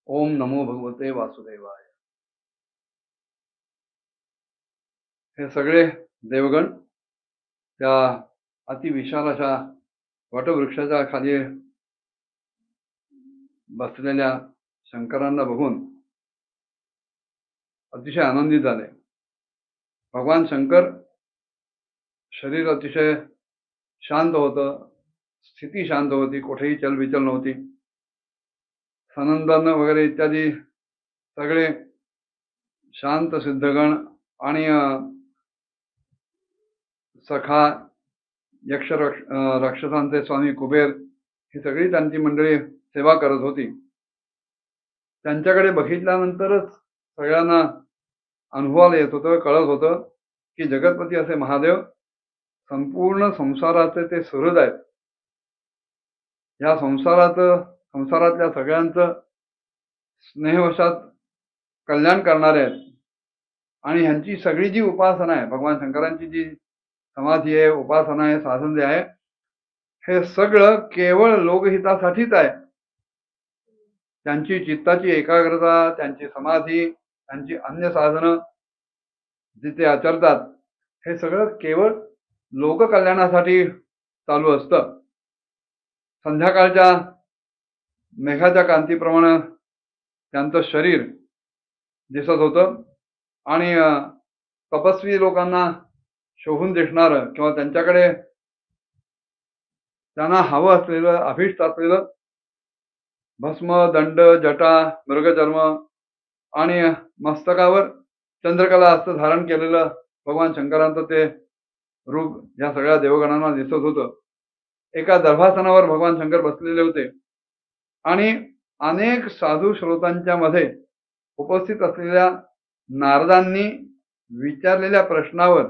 ओम नमो भगवते वासुदेवाय। हे सगळे देवगण त्या अतिविशाल अशा वटवृक्षाच्या खाली बसलेल्या शंकरांना बघून अतिशय आनंदित झाले। भगवान शंकर शरीर अतिशय शांत होतं, स्थिती शांत होती, कुठेही चलबिचल नव्हती। सनंदन वगैरे इत्यादी सगळे शांत सिद्धगण आणि सखा यक्ष राक्षसांचे स्वामी कुबेर ही सगळी त्यांची मंडळी सेवा करत होती। त्यांच्याकडे बघितल्यानंतरच सगळ्यांना अनुभवाला येत होतं, कळत होतं की जगतपती असे महादेव संपूर्ण संसाराचे ते सुहृद आहेत। या संसारातल्या सगळ्यांचं स्नेहवशात कल्याण करणारे आहेत। आणि ह्यांची सगळी जी उपासना आहे, भगवान शंकरांची जी समाधी आहे, उपासना आहे, साधन जे आहे, हे सगळं केवळ लोकहितासाठीच आहे। त्यांची चित्ताची एकाग्रता, त्यांची समाधी, त्यांची अन्य साधनं जिथे आचरतात, हे सगळं केवळ लोककल्याणासाठी चालू असतं। संध्याकाळच्या मेघाच्या कांतीप्रमाणे त्यांचं शरीर दिसत होतं आणि तपस्वी लोकांना शोभून दिसणारं किंवा त्यांच्याकडे त्यांना हवं असलेलं, अभिष्ट असलेलं भस्म, दंड, जटा, मृगचर्म आणि मस्तकावर चंद्रकला हस्त धारण केलेलं भगवान शंकरांचं ते रूप या सगळ्या देवगणांना दिसत होतं। एका दर्भासनावर भगवान शंकर बसलेले होते आणि अनेक साधू श्रोतांच्या मध्ये उपस्थित असलेल्या नारदांनी विचारलेल्या प्रश्नावर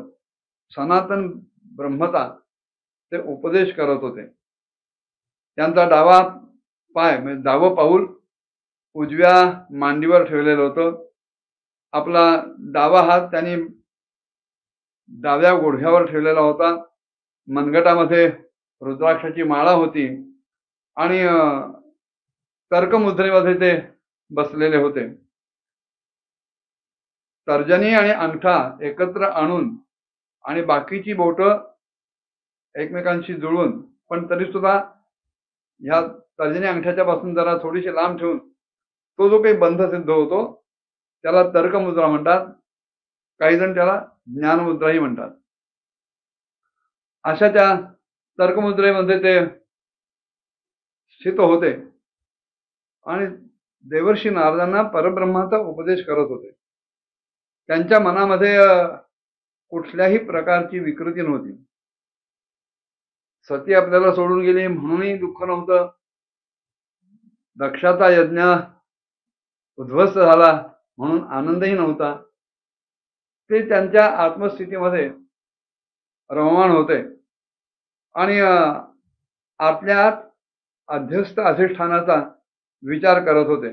सनातन ब्रह्मता ते उपदेश करत होते। त्यांचा डावा पाय म्हणजे डावं पाऊल उजव्या मांडीवर ठेवलेलं होतं। आपला डावा हात त्यांनी डाव्या गुडघ्यावर ठेवलेला होता। मनगटामध्ये रुद्राक्षाची माळा होती आणि तर्कमुद्रेमध्ये ते बसलेले होते। तर्जनी आणि अंगठा एकत्र आणून आणि बाकीची बोटं एकमेकांशी जुळून, पण तरी सुद्धा ह्या तर्जनी अंगठ्याच्या पासून जरा थोडीशी लांब ठेवून तो जो काही बंध सिद्ध होतो त्याला तर्कमुद्रा म्हणतात। काही जण त्याला ज्ञानमुद्राही म्हणतात। अशा त्या तर्कमुद्रेमध्ये ते स्थित होते आणि देवर्षी नारदांना परब्रह्माचा उपदेश करत होते। त्यांच्या मनामध्ये कुठल्याही प्रकारची विकृती नव्हती। सती आपल्याला सोडून गेली म्हणूनही दुःख नव्हतं, दक्षाचा यज्ञ उद्ध्वस्त झाला म्हणून आनंदही नव्हता। ते त्यांच्या आत्मस्थितीमध्ये रममाण होते आणि आपल्या अध्यस्त अधिष्ठानाचा विचार करत होते।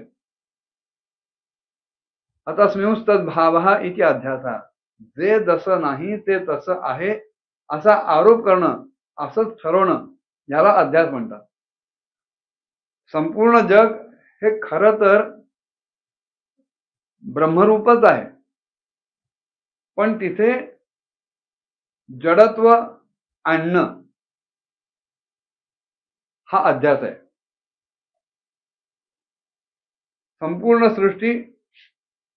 आता स्म्युस्तद भावः इति अध्यासा, जे जसं नाही ते तसं आहे असा आरोप करणं, असंच ठरवणं, याला अध्यास म्हणतात। संपूर्ण जग हे खरं तर ब्रह्मरूपच आहे, पण तिथे जडत्व आणणं हा अध्यास आहे। संपूर्ण सृष्टी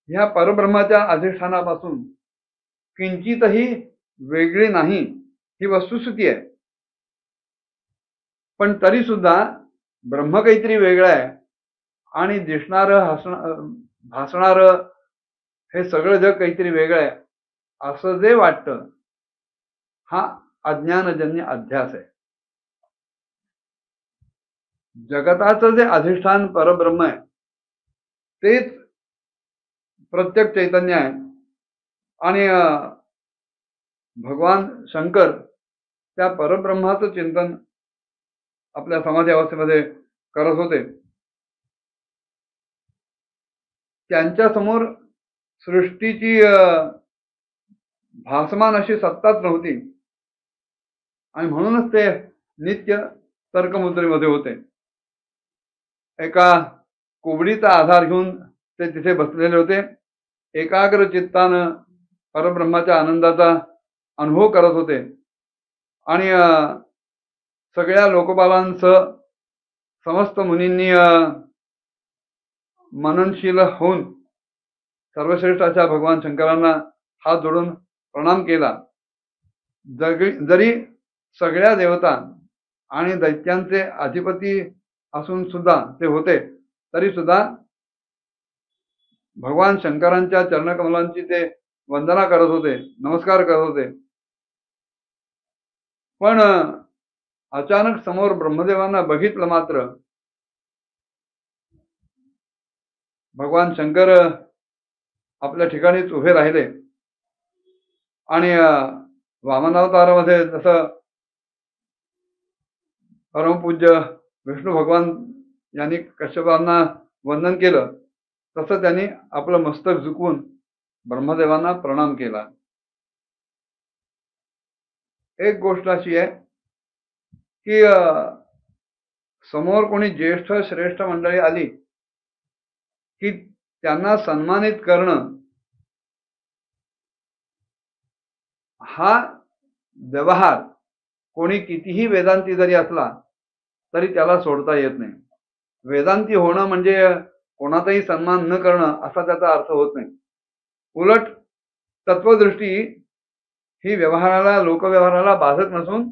ह्या परब्रह्माच्या अधिष्ठानापासून किंचितही वेगळी नाही ही वस्तुस्थिती आहे। पण तरी सुद्धा ब्रह्म काहीतरी वेगळं आहे आणि दिसणारं भासणारं हे सगळं जग काहीतरी वेगळं आहे असं जे वाटतं, हा अज्ञानजन्य अध्यास आहे। जगताचं जे अधिष्ठान परब्रह्म आहे तेच प्रत्यक्ष चैतन्य आहे आणि भगवान शंकर त्या परब्रह्माचं चिंतन आपल्या समाधी अवस्थेमध्ये करत होते। त्यांच्या समोर सृष्टीची भासमान अशी सत्ताच नव्हती आणि म्हणूनच ते नित्य तर्कमुद्रेमध्ये होते। एका कुबडीचा आधार घेऊन ते तिथे बसलेले होते. एकाग्र चित्तानं परब्रह्माच्या आनंदाचा अनुभव करत होते. आणि सगळ्या लोकपालांसह समस्त मुनींनी मननशील होऊन सर्वश्रेष्ठ अशा भगवान शंकरांना हात जोडून प्रणाम केला. जरी सगळ्या देवता आणि दैत्यांचे अधिपती असून सुद्धा ते होते, तरी सुद्धा भगवान शंकरांच्या चरणकमलांची ते वंदना करत होते, नमस्कार करत होते. पण अचानक समोर ब्रह्मदेवांना बघितलं मात्र भगवान शंकर आपल्या ठिकाणीच उभे राहिले. आणि वामनावतारामध्ये जसं परमपूज्य विष्णू भगवान यांनी कश्यपांना वंदन केलं, तसं त्यांनी आपलं मस्तक झुकवून ब्रह्मदेवांना प्रणाम केला. एक गोष्ट अशी आहे की समोर कोणी ज्येष्ठ श्रेष्ठ मंडळी आली की त्यांना सन्मानित करणं हा व्यवहार कोणी कितीही वेदांती जरी असला तरी त्याला सोडता येत नाही. वेदांती होणं म्हणजे कोणाचाही सन्मान न करणं असा त्याचा अर्थ होत नाही. उलट तत्वदृष्टी ही व्यवहाराला लोकव्यवहाराला बाधक नसून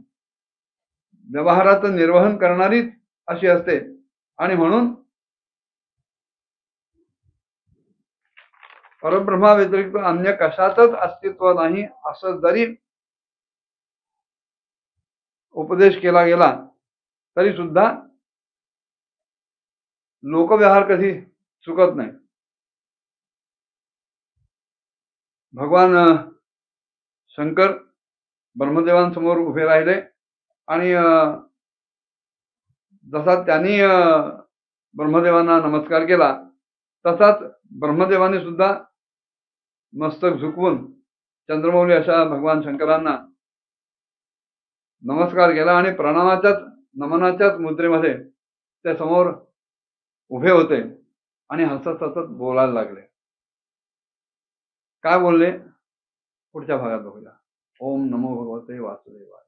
व्यवहाराचं निर्वहन करणारीच अशी असते. आणि म्हणून परब्रह्मा व्यतिरिक्त अन्य कशातच अस्तित्व नाही असं जरी उपदेश केला गेला तरी सुद्धा लोकव्यवहार कधी चुकत नाही. भगवान शंकर ब्रह्मदेवांसमोर उभे राहिले आणि जसा त्यांनी ब्रह्मदेवांना नमस्कार केला तसाच ब्रह्मदेवाने सुद्धा मस्तक झुकवून चंद्रमौली अशा भगवान शंकरांना नमस्कार केला आणि प्रणामाच्याच नमनाच्याच मुद्रेमध्ये ते समोर उभे होते आणि हसत हसत बोलायला लागले. काय बोलले पुढच्या भागात बघूया. ओम नमो भगवते वासुदेवाय.